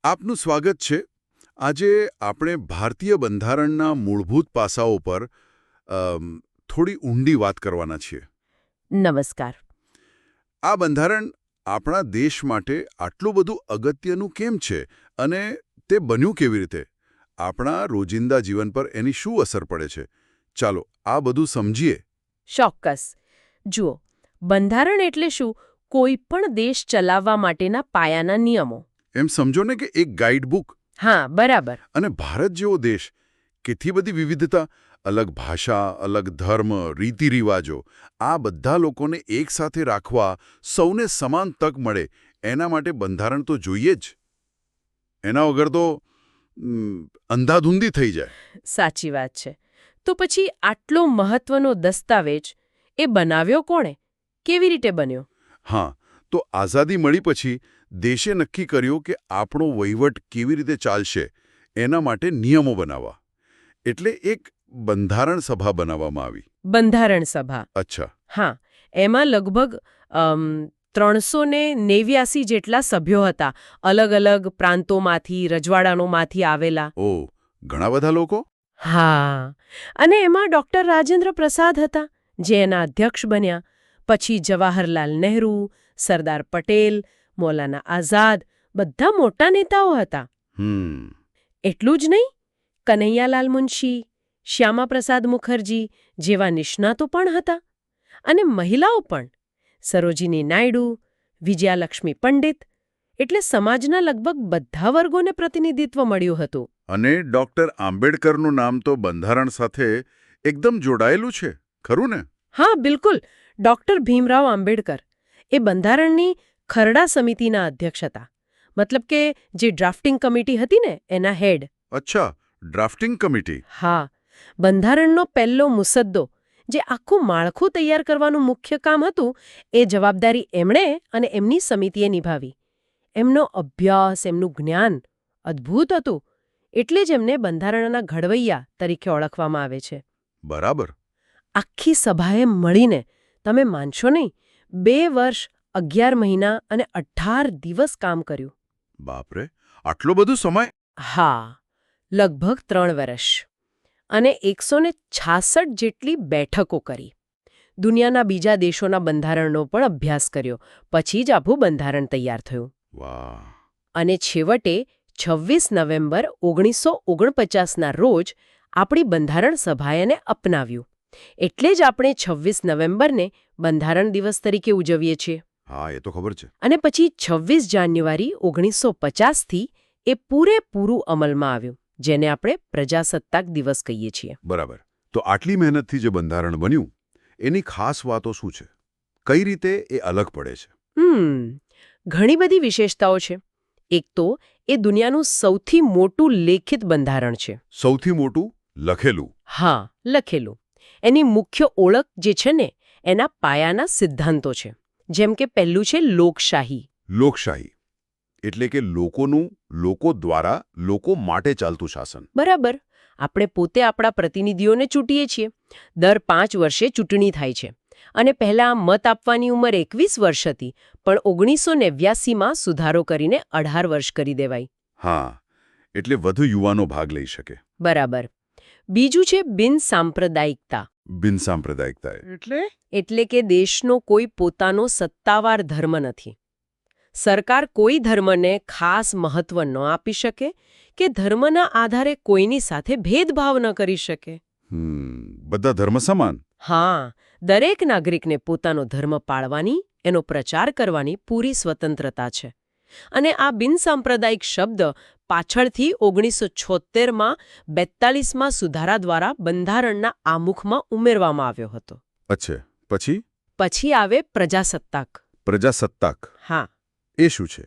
આપનું સ્વાગત છે. આજે આપણે ભારતીય બંધારણના મૂળભૂત પાસાઓ પર થોડી ઊંડી વાત કરવાના છીએ. નમસ્કાર. આ બંધારણ આપણા દેશ માટે આટલું બધું અગત્યનું કેમ છે અને તે બન્યું કેવી રીતે? આપણા રોજિંદા જીવન પર એની શું અસર પડે છે? ચાલો આ બધું સમજીએ. ચોક્કસ. જુઓ, બંધારણ એટલે શું? કોઈ પણ દેશ ચલાવવા માટેના પાયાના નિયમો. એમ સમજો ને કે એક ગાઈડ બુક. હા, બરાબર. અને ભારત જેવો દેશ, કેટલી બધી વિવિધતા, અલગ ભાષા, અલગ ધર્મ, રીતિરિવાજો, આ બધા લોકોને એકસાથે રાખવા, સૌને સમાન તક મળે, એના માટે બંધારણ તો જોઈએ જ. એના વગર તો અંધાધૂંધી થઈ જાય. સાચી વાત છે. તો પછી આટલો મહત્વનો દસ્તાવેજ એ બનાવ્યો કોણે? કેવી રીતે બન્યો? હા, તો આઝાદી મળી પછી દેશે નક્કી કર્યું કે આપણો વહીવટ કેવી રીતે ચાલશે એના માટે નિયમો બનાવવા. એટલે એક બંધારણ સભા બનાવવામાં આવી. બંધારણ સભા. અચ્છા. હા, એમાં લગભગ 389 જેટલા સભ્યો હતા, અલગ અલગ પ્રાંતોમાંથી, રજવાડાનોમાંથી આવેલા. ઓ, ઘણા બધા લોકો? હા, અને એમાં ડૉક્ટર રાજેન્દ્ર પ્રસાદ હતા, જે એના અધ્યક્ષ બન્યા. પછી જવાહરલાલ નહેરુ, સરદાર પટેલ, મૌલાના આઝાદ, બધા મોટા નેતાઓ હતા. એટલું જ નહીં, કન્હૈયાલાલ મુનશી, શ્યામાપ્રસાદ મુખર્જી જેવા નિષ્ણાતો પણ હતા. અને મહિલાઓ પણ, સરોજિની નાયડુ, વિજયાલક્ષ્મી પંડિત. એટલે સમાજના લગભગ બધા વર્ગોને પ્રતિનિધિત્વ મળ્યું હતું. અને ડોક્ટર આંબેડકરનું નામ તો બંધારણ સાથે એકદમ જોડાયેલું છે, ખરું ને? હા, બિલકુલ. ડૉક્ટર ભીમરાવ આંબેડકર એ બંધારણની ખરડા સમિતિના અધ્યક્ષ હતા. મતલબ કે જે ડ્રાફ્ટિંગ કમિટી હતી ને, એના હેડ. અચ્છા, ડ્રાફ્ટિંગ કમિટી. હા, બંધારણનો પહેલો મુસદ્દો, જે આખું માળખું તૈયાર કરવાનું મુખ્ય કામ હતું, એ જવાબદારી એમણે અને એમની સમિતિએ નિભાવી. એમનો અભ્યાસ, એમનું જ્ઞાન અદ્ભુત હતું. એટલે જ એમને બંધારણના ઘડવૈયા તરીકે ઓળખવામાં આવે છે. બરાબર. આખી સભાએ મળીને, તમે માનશો નહીં, 2 વર્ષ 11 મહિના અને 18 દિવસ કામ કર્યું. બાપરે, આટલો બધો સમય? હા, લગભગ 3 વર્ષ. અને 166 જેટલી બેઠકો કરી. દુનિયાના બીજા દેશોના બંધારણનો પણ અભ્યાસ કર્યો. પછી જ આખું બંધારણ તૈયાર થયું. વાહ. અને છેવટે 26 નવેમ્બર 1949ના રોજ આપણી બંધારણ સભાએ એને અપનાવ્યું. એટલે જ આપણે 26 નવેમ્બરને બંધારણ દિવસ તરીકે ઉજવીએ છીએ. હા, એ તો ખબર છે. અને પછી 26 જાન્યુઆરી 1950થી એ પૂરેપૂરું અમલમાં આવ્યું, જેને આપણે પ્રજાસત્તાક દિવસ કહીએ છીએ. બરાબર. તો આટલી મહેનતથી જે બંધારણ બન્યું, એની ખાસ વાતો શું છે? કઈ રીતે એ અલગ પડે છે? ઘણી બધી વિશેષતાઓ છે. એક તો એ દુનિયાનું સૌથી મોટું લેખિત બંધારણ છે. સૌથી મોટું લખેલું? હા, લખેલું. એની મુખ્ય ઓળખ જે છે ને, એના પાયાના સિદ્ધાંતો છે. જેમ કે પહેલું છે લોકશાહી. લોકશાહી એટલે કે લોકોનું, લોકો દ્વારા, લોકો માટે ચાલતું શાસન. બરાબર. આપણે પોતે આપણા પ્રતિનિધિઓને ચૂંટીએ છીએ. દર 5 વર્ષે ચૂંટણી થાય છે. અને પહેલાં મત આપવાની ઉંમર 21 વર્ષ હતી, પણ 1989માં સુધારો કરીને 18 વર્ષ કરી દેવાઈ. હા, એટલે વધુ યુવાનો ભાગ લઈ શકે. બરાબર. બીજું છે બિનસાંપ્રદાયિકતા. બિનસાંપ્રદાયિકતા એટલે કે દેશનો કોઈ પોતાનો સત્તાવાર ધર્મ નથી. સરકાર કોઈ ધર્મને ખાસ મહત્વ ન આપી શકે કે ધર્મના આધારે કોઈની સાથે ભેદભાવ ન કરી શકે. બધા ધર્મ સમાન. હા, દરેક નાગરિકને પોતાનો ધર્મ પાળવાની, એનો પ્રચાર કરવાની પૂરી સ્વતંત્રતા છે. અને આ બિનસાંપ્રદાયિક શબ્દ પાછળથી 1976માં 42માં સુધારા દ્વારા બંધારણના આમુખમાં ઉમેરવામાં આવ્યો હતો. અચ્છા, પછી? પછી આવે પ્રજાસત્તાક. પ્રજાસત્તાક? હા. એ શું છે?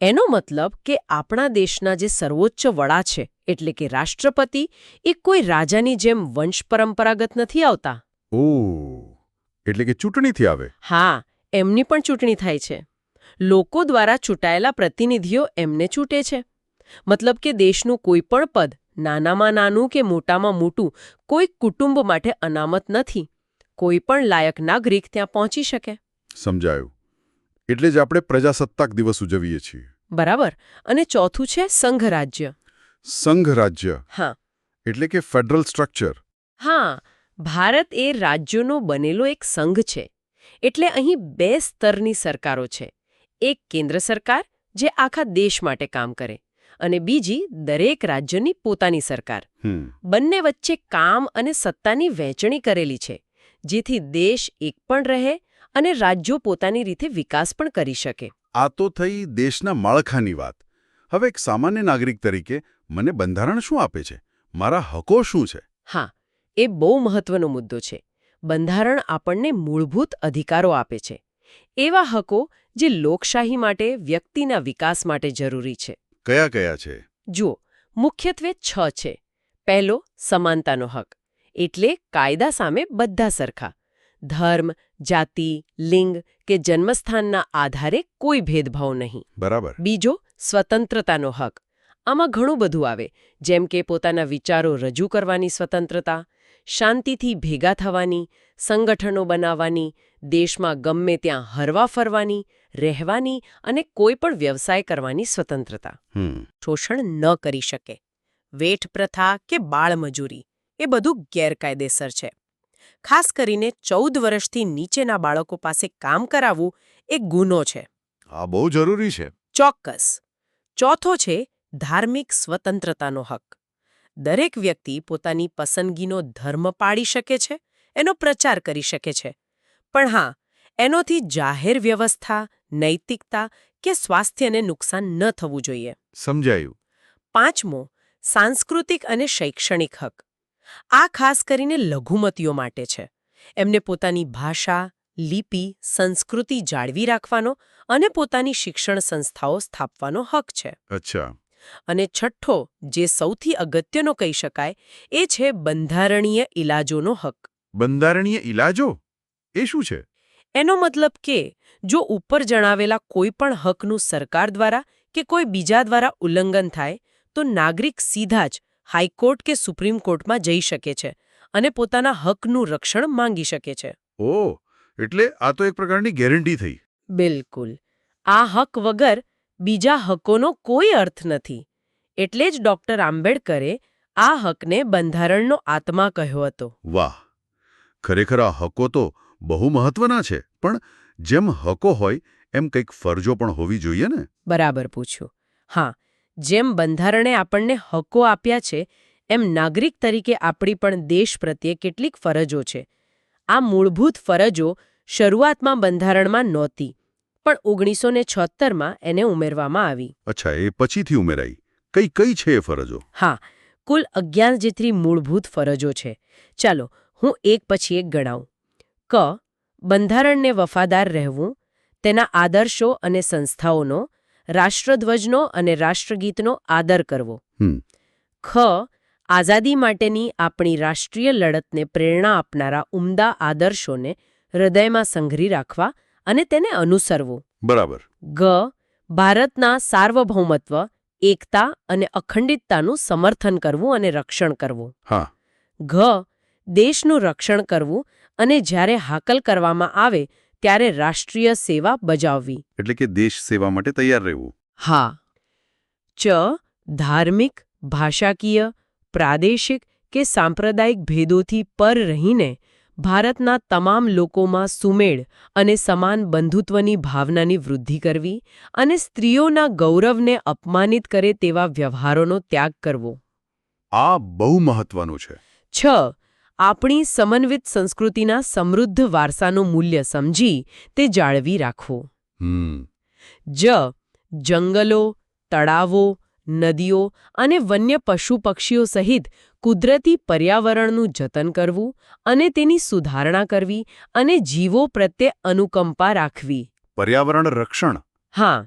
એનો મતલબ કે આપણા દેશના જે સર્વોચ્ચ વડા છે, એટલે કે રાષ્ટ્રપતિ, એ કોઈ રાજાની જેમ વંશ પરંપરાગત નથી આવતા. ઓહ, એટલે કે ચૂંટણીથી આવે? હા, એમની પણ ચૂંટણી થાય છે. લોકો દ્વારા ચૂંટાયેલા પ્રતિનિધિઓ એમને ચૂંટે છે. મતલબ કે દેશનું કોઈ પણ પદ, નાનામાં નાનું કે મોટામાં મોટું, કોઈ કુટુંબ માટે અનામત નથી. કોઈ પણ લાયક નાગરિક ત્યાં પહોંચી શકે. સમજાયું. એટલે જ આપણે પ્રજાસત્તાક દિવસ ઉજવીએ છીએ. બરાબર. અને ચોથું છે સંઘ રાજ્ય. સંઘ રાજ્ય હા એટલે કે ફેડરલ સ્ટ્રક્ચર. હા, ભારત એ રાજ્યોનો બનેલો એક સંઘ છે. એટલે અહીં 2 સ્તરની સરકારો છે. એક કેન્દ્ર સરકાર જે આખા દેશ માટે કામ કરે અને બીજી દરેક રાજ્યની પોતાની સરકાર. બંને વચ્ચે કામ અને સત્તાની વહેંચણી કરેલી છે, જેથી દેશ એક પણ રહે અને રાજ્યો પોતાની રીતે વિકાસ પણ કરી શકે. આ તો થઈ દેશના માળખાની વાત. હવે એક સામાન્ય નાગરિક તરીકે મને બંધારણ શું આપે છે? મારા હકો શું છે? હા, એ બહુ મહત્વનો મુદ્દો છે. બંધારણ આપણને મૂળભૂત અધિકારો આપે છે. એવા હકો જે લોકશાહી માટે, વ્યક્તિના વિકાસ માટે જરૂરી છે. કયા કયા છે? જુઓ, મુખ્યત્વે 6 છે. પહેલો, સમાનતાનો હક. એટલે કાયદા સામે બધા સરખા. ધર્મ, જાતિ, લિંગ કે જન્મસ્થાનના આધારે કોઈ ભેદભાવ નહીં. બરાબર. બીજો, સ્વતંત્રતાનો હક. આમાં ઘણું બધું આવે, જેમ કે પોતાના વિચારો રજૂ કરવાની સ્વતંત્રતા, શાંતિથી ભેગા થવાની, સંગઠનો બનાવવાની, દેશમાં ગમે ત્યાં હરવા ફરવાની, રહેવાની અને કોઈ પણ વ્યવસાય કરવાની સ્વતંત્રતા. શોષણ ન કરી શકે. વેઠ પ્રથા કે બાળમજૂરી એ બધું ગેરકાયદેસર છે. ખાસ કરીને 14 વર્ષથી નીચેના બાળકો પાસે કામ કરાવવું એ ગુનો છે. આ બહુ જરૂરી છે. ચોક્કસ. ચોથો છે ધાર્મિક સ્વતંત્રતાનો હક. દરેક વ્યક્તિ પોતાની પસંદગીનો ધર્મ પાળી શકે છે, એનો પ્રચાર કરી શકે છે. પણ હા, એનોથી જાહેર વ્યવસ્થા, નૈતિકતા કે સ્વાસ્થ્યને નુકસાન ન થવું જોઈએ. સમજાયું. પાંચમો, સાંસ્કૃતિક અને શૈક્ષણિક હક. આ ખાસ કરીને લઘુમતીઓ માટે છે. એમને પોતાની ભાષા, લિપિ, સંસ્કૃતિ જાળવી રાખવાનો અને પોતાની શિક્ષણ સંસ્થાઓ સ્થાપવાનો હક છે. અચ્છા. અને છઠ્ઠો, જે સૌથી અગત્યનો કહી શકાય, એ છે બંધારણીય ઇલાજોનો હક. બંધારણીય ઇલાજો? એ શું છે? એનો મતલબ કે જો ઉપર જણાવેલા કોઈ પણ હકનું સરકાર દ્વારા કે કોઈ બીજા દ્વારા ઉલ્લંઘન થાય, તો નાગરિક સીધા જ હાઈકોર્ટ કે સુપ્રીમ કોર્ટમાં જઈ શકે છે અને પોતાના હકનું રક્ષણ માંગી શકે છે. ઓહ, એટલે આ તો એક પ્રકારની ગેરંટી થઈ. બિલકુલ. આ હક વગર બીજા હકોનો કોઈ અર્થ નથી. એટલે જ ડોક્ટર આંબેડકરે આ હકને બંધારણનો આત્મા કહ્યો હતો. વાહ! ખરેખર આ હકો તો બહુ મહત્વના છે, પણ જેમ હકો હોય એમ કંઈક ફરજો પણ હોવી જોઈએ ને? બરાબર પૂછ્યું. હા, જેમ બંધારણે આપણને હકો આપ્યા છે, એમ નાગરિક તરીકે આપણી પણ દેશ પ્રત્યે કેટલીક ફરજો છે. આ મૂળભૂત ફરજો શરૂઆતમાં બંધારણમાં નહોતી, પણ 1976માં એને ઉમેરવામાં આવી. અચ્છા, એ પછીથી ઉમેરાઈ. કઈ કઈ છે એ ફરજો? હા, કુલ 11 જેટલી મૂળભૂત ફરજો છે. ચાલો, હું એક પછી એક ગણાવું. ક. બંધારણને વફાદાર રહેવું, તેના આદર્શો અને સંસ્થાઓનો, રાષ્ટ્રધ્વજનો અને રાષ્ટ્રગીતનો આદર કરવો. ખ. આઝાદી માટેની આપણી રાષ્ટ્રીય લડતને પ્રેરણા આપનારા ઉમદા આદર્શોને હૃદયમાં સંઘરી રાખવા અને તેને અનુસરવું. બરાબર. ગ. ભારતના સાર્વભૌમત્વ, એકતા અને અખંડિતતાનું સમર્થન કરવું અને રક્ષણ કરવું. હા. ઘ. દેશનું રક્ષણ કરવું અને જ્યારે હાકલ કરવામાં આવે ત્યારે રાષ્ટ્રીય સેવા બજાવવી. એટલે કે દેશ સેવા માટે તૈયાર રહેવું. હા. ચ. ધાર્મિક, ભાષાકીય, પ્રાદેશિક કે સાંપ્રદાયિક ભેદોથી પર રહીને ભારતના તમામ લોકોમાં સુમેળ અને સમાન બંધુત્વની ભાવનાની વૃદ્ધિ કરવી અને સ્ત્રીઓના ગૌરવને અપમાનિત કરે તેવા વ્યવહારોનો ત્યાગ કરવો. આ બહુ મહત્વનું છે. 6. આપણી સમન્વિત સંસ્કૃતિના સમૃદ્ધ વારસાનું મૂલ્ય સમજી તે જાળવી રાખવું. જ. જંગલો, તળાવો, નદીઓ અને વન્ય પશુ પક્ષીઓ સહિત કુદરતી પર્યાવરણનું જતન કરવું અને તેની સુધારણા કરવી અને જીવો પ્રત્યે અનુકંપા રાખવી. પર્યાવરણ રક્ષણ. હા.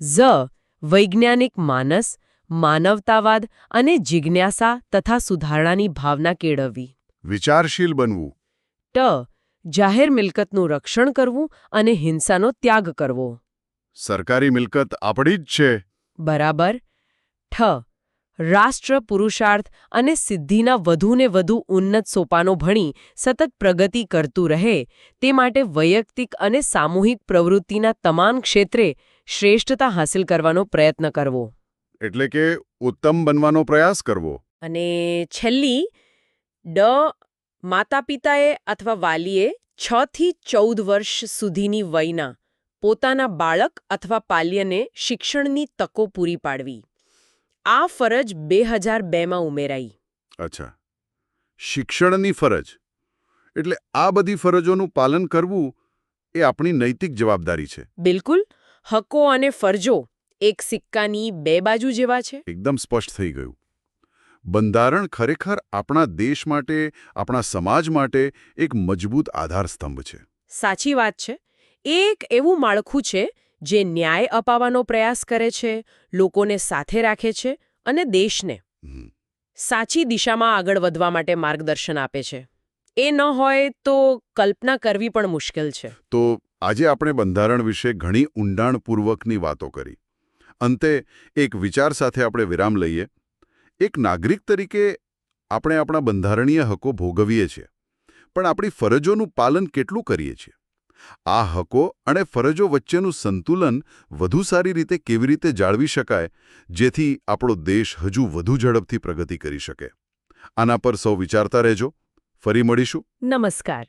ઝ. વૈજ્ઞાનિક માનસ, માનવતાવાદ અને જિજ્ઞાસા તથા સુધારણાની ભાવના કેળવવી. વિચારશીલ બનવું. ટ. જાહેર મિલકતનું રક્ષણ કરવું અને હિંસાનો ત્યાગ કરવો. સરકારી મિલકત આપણી જ છે. બરાબર. ઠ. રાષ્ટ્ર પુરુષાર્થ અને સિદ્ધિના વધુને વધુ ઉન્નત સોપાનો ભણી સતત પ્રગતિ કરતું રહે તે માટે વૈયક્તિક અને સામૂહિક પ્રવૃત્તિના તમામ ક્ષેત્રે શ્રેષ્ઠતા હાંસિલ કરવાનો પ્રયત્ન કરવો. એટલે કે ઉત્તમ બનવાનો પ્રયાસ કરવો. અને છેલ્લી માતા પિતાએ અથવા વાલીએ 6 થી 14 વર્ષ સુધીની વયના પોતાના બાળક અથવા પાલ્યને શિક્ષણની તકો પૂરી પાડવી. આ ફરજ 2002માં ઉમેરાઈ. અચ્છા, શિક્ષણની ફરજ એટલે આ બધી ફરજોનું પાલન કરવું એ આપણી નૈતિક જવાબદારી છે. બિલકુલ. હકો અને ફરજો એક સિક્કાની 2 બાજુ જેવા છે. એકદમ સ્પષ્ટ થઈ ગયું. બંધારણ ખરેખર આપણા દેશ માટે, આપણા સમાજ માટે એક મજબૂત આધારસ્તંભ છે. સાચી વાત છે. એ એક એવું માળખું છે જે ન્યાય અપાવવાનો પ્રયાસ કરે છે, લોકોને સાથે રાખે છે અને દેશને સાચી દિશામાં આગળ વધવા માટે માર્ગદર્શન આપે છે. એ ન હોય તો કલ્પના કરવી પણ મુશ્કેલ છે. તો આજે આપણે બંધારણ વિશે ઘણી ઊંડાણપૂર્વકની વાતો કરી. અંતે એક વિચાર સાથે આપણે વિરામ લઈએ. એક નાગરિક તરીકે આપણે આપણા બંધારણીય હકો ભોગવીએ છીએ, પણ આપણી ફરજોનું પાલન કેટલું કરીએ છીએ? આ હકો અને ફરજો વચ્ચેનું સંતુલન વધુ સારી રીતે કેવી રીતે જાળવી શકાય, જેથી આપણો દેશ હજુ વધુ ઝડપથી પ્રગતિ કરી શકે? આના પર સૌ વિચારતા રહેજો. ફરી મળીશું. નમસ્કાર.